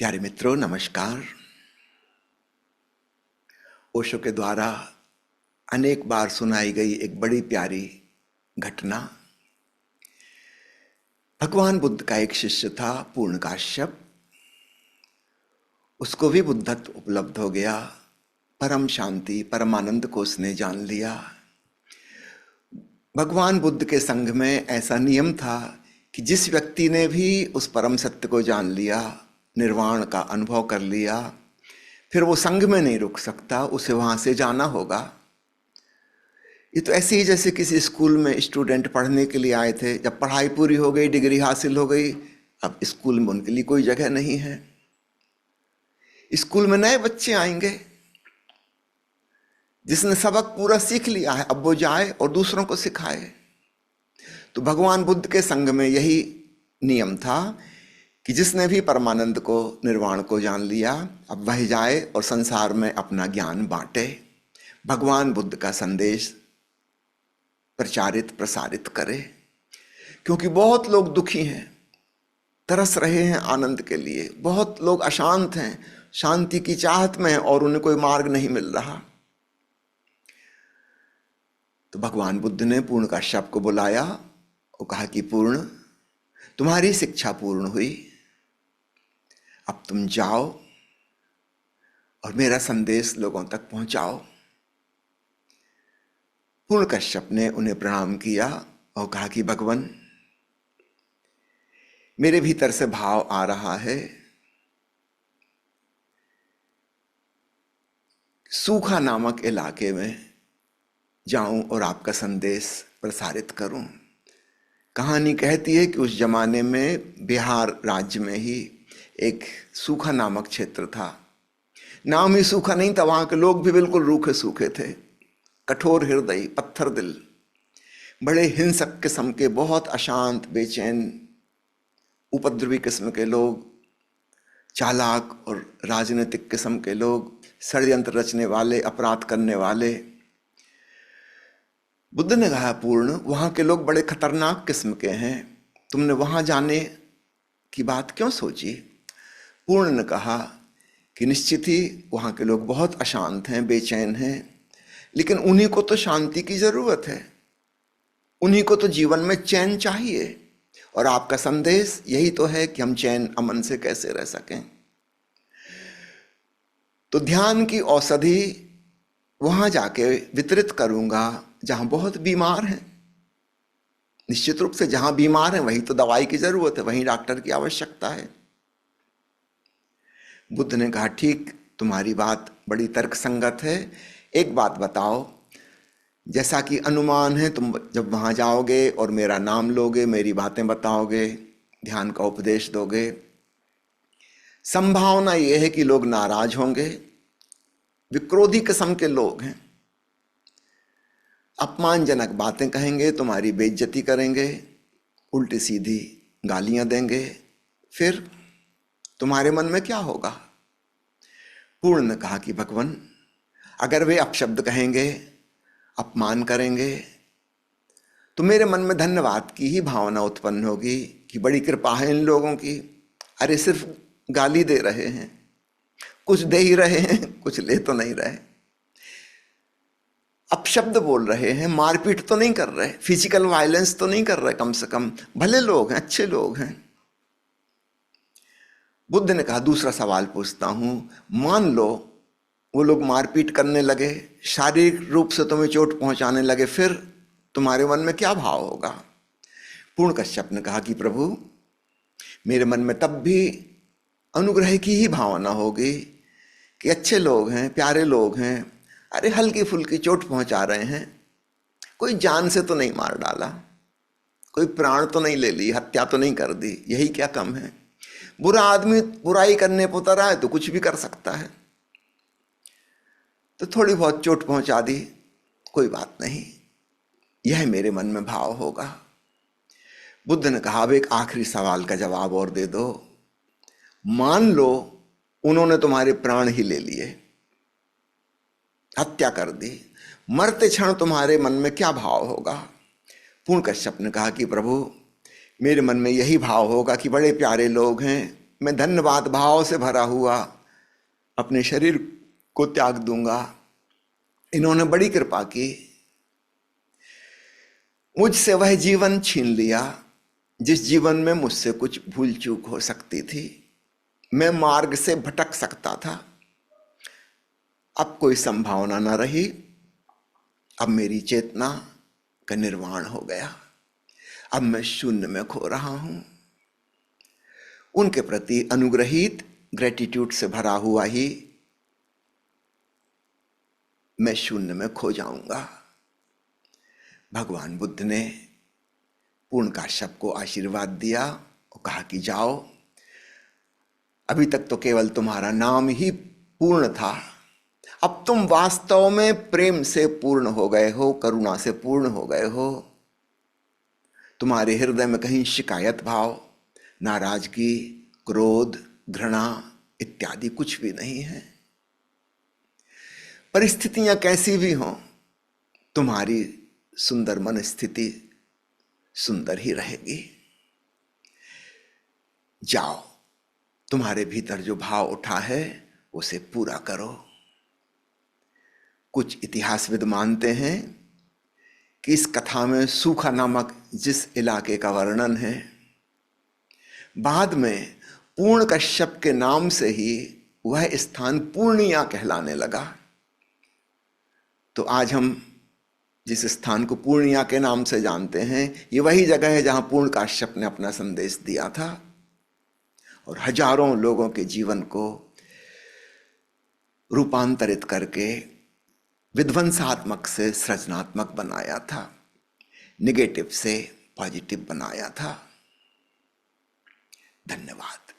प्यारे मित्रों, नमस्कार। ओशो के द्वारा अनेक बार सुनाई गई एक बड़ी प्यारी घटना। भगवान बुद्ध का एक शिष्य था, पूर्णकाश्यप। उसको भी बुद्धत्व उपलब्ध हो गया। परम शांति, परमानंद को उसने जान लिया। भगवान बुद्ध के संघ में ऐसा नियम था कि जिस व्यक्ति ने भी उस परम सत्य को जान लिया, निर्वाण का अनुभव कर लिया, फिर वो संघ में नहीं रुक सकता, उसे वहां से जाना होगा। ये तो ऐसे ही जैसे किसी स्कूल में स्टूडेंट पढ़ने के लिए आए थे, जब पढ़ाई पूरी हो गई, डिग्री हासिल हो गई, अब स्कूल में उनके लिए कोई जगह नहीं है। स्कूल में नए बच्चे आएंगे, जिसने सबक पूरा सीख लिया है, अब वो जाए और दूसरों को सिखाए। तो भगवान बुद्ध के संघ में यही नियम था कि जिसने भी परमानंद को, निर्वाण को जान लिया, अब वह जाए और संसार में अपना ज्ञान बांटे, भगवान बुद्ध का संदेश प्रचारित प्रसारित करे। क्योंकि बहुत लोग दुखी हैं, तरस रहे हैं आनंद के लिए। बहुत लोग अशांत हैं, शांति की चाहत में हैं और उन्हें कोई मार्ग नहीं मिल रहा। तो भगवान बुद्ध ने पूर्णकाश्यप को बुलाया और कहा कि पूर्ण, तुम्हारी शिक्षा पूर्ण हुई, अब तुम जाओ और मेरा संदेश लोगों तक पहुंचाओ। पूर्णकाश्यप ने उन्हें प्रणाम किया और कहा कि भगवान, मेरे भीतर से भाव आ रहा है, सूखा नामक इलाके में जाऊं और आपका संदेश प्रसारित करूं। कहानी कहती है कि उस जमाने में बिहार राज्य में ही एक सूखा नामक क्षेत्र था। नाम ही सूखा नहीं था, वहां के लोग भी बिल्कुल रूखे सूखे थे, कठोर हृदय, पत्थर दिल, बड़े हिंसक किस्म के, बहुत अशांत, बेचैन, उपद्रवी किस्म के लोग, चालाक और राजनीतिक किस्म के लोग, षड्यंत्र रचने वाले, अपराध करने वाले। बुद्ध ने कहा, पूर्ण, वहां के लोग बड़े खतरनाक किस्म के हैं, तुमने वहां जाने की बात क्यों सोची? पूर्ण ने कहा कि निश्चित ही वहां के लोग बहुत अशांत हैं, बेचैन हैं, लेकिन उन्हीं को तो शांति की जरूरत है, उन्हीं को तो जीवन में चैन चाहिए, और आपका संदेश यही तो है कि हम चैन अमन से कैसे रह सकें। तो ध्यान की औषधि वहां जाके वितरित करूंगा जहां बहुत बीमार हैं। निश्चित रूप से जहां बीमार हैं वहीं तो दवाई की जरूरत है, वहीं डॉक्टर की आवश्यकता है। बुद्ध ने कहा, ठीक, तुम्हारी बात बड़ी तर्कसंगत है। एक बात बताओ, जैसा कि अनुमान है, तुम जब वहां जाओगे और मेरा नाम लोगे, मेरी बातें बताओगे, ध्यान का उपदेश दोगे, संभावना यह है कि लोग नाराज होंगे, विक्रोधी किस्म के लोग हैं, अपमानजनक बातें कहेंगे, तुम्हारी बेइज्जती करेंगे, उल्टी सीधी गालियां देंगे, फिर तुम्हारे मन में क्या होगा? पूर्ण ने कहा कि भगवान, अगर वे अपशब्द कहेंगे, अपमान करेंगे, तो मेरे मन में धन्यवाद की ही भावना उत्पन्न होगी कि बड़ी कृपा है इन लोगों की। अरे सिर्फ गाली दे रहे हैं, कुछ दे ही रहे हैं, कुछ ले तो नहीं रहे, अपशब्द बोल रहे हैं, मारपीट तो नहीं कर रहे, फिजिकल वायलेंस तो नहीं कर रहे, कम से कम भले लोग हैं, अच्छे लोग हैं। बुद्ध ने कहा, दूसरा सवाल पूछता हूं, मान लो वो लोग मारपीट करने लगे, शारीरिक रूप से तुम्हें चोट पहुंचाने लगे, फिर तुम्हारे मन में क्या भाव होगा? पूर्णकाश्यप ने कहा कि प्रभु, मेरे मन में तब भी अनुग्रह की ही भावना होगी कि अच्छे लोग हैं, प्यारे लोग हैं, अरे हल्की फुल्की चोट पहुंचा रहे हैं, कोई जान से तो नहीं मार डाला, कोई प्राण तो नहीं ले ली, हत्या तो नहीं कर दी, यही क्या कम है? बुरा आदमी बुराई करने पर उतर आए तो कुछ भी कर सकता है, तो थोड़ी बहुत चोट पहुंचा दी, कोई बात नहीं, यह मेरे मन में भाव होगा। बुद्ध ने कहा, अब एक आखिरी सवाल का जवाब और दे दो। मान लो उन्होंने तुम्हारे प्राण ही ले लिए, हत्या कर दी, मरते क्षण तुम्हारे मन में क्या भाव होगा? पूर्णकाश्यप ने कहा कि प्रभु, मेरे मन में यही भाव होगा कि बड़े प्यारे लोग हैं, मैं धन्यवाद भाव से भरा हुआ अपने शरीर को त्याग दूंगा। इन्होंने बड़ी कृपा की, मुझसे वह जीवन छीन लिया जिस जीवन में मुझसे कुछ भूल चूक हो सकती थी। मैं मार्ग से भटक सकता था, अब कोई संभावना न रही। अब मेरी चेतना का निर्वाण हो गया, अब मैं शून्य में खो रहा हूं। उनके प्रति अनुग्रहित ग्रेटिट्यूड से भरा हुआ ही मैं शून्य में खो जाऊंगा। भगवान बुद्ध ने पूर्ण काश्यप को आशीर्वाद दिया और कहा कि जाओ, अभी तक तो केवल तुम्हारा नाम ही पूर्ण था, अब तुम वास्तव में प्रेम से पूर्ण हो गए हो, करुणा से पूर्ण हो गए हो। तुम्हारे हृदय में कहीं शिकायत भाव, नाराजगी, क्रोध, घृणा इत्यादि कुछ भी नहीं है। परिस्थितियां कैसी भी हों, तुम्हारी सुंदर मन स्थिति सुंदर ही रहेगी। जाओ, तुम्हारे भीतर जो भाव उठा है उसे पूरा करो। कुछ इतिहासविद मानते हैं कि इस कथा में सूखा नामक जिस इलाके का वर्णन है, बाद में पूर्ण कश्यप के नाम से ही वह स्थान पूर्णिया कहलाने लगा। तो आज हम जिस स्थान को पूर्णिया के नाम से जानते हैं, ये वही जगह है जहां पूर्ण काश्यप ने अपना संदेश दिया था और हजारों लोगों के जीवन को रूपांतरित करके विध्वंसात्मक से सृजनात्मक बनाया था, नेगेटिव से पॉजिटिव बनाया था। धन्यवाद।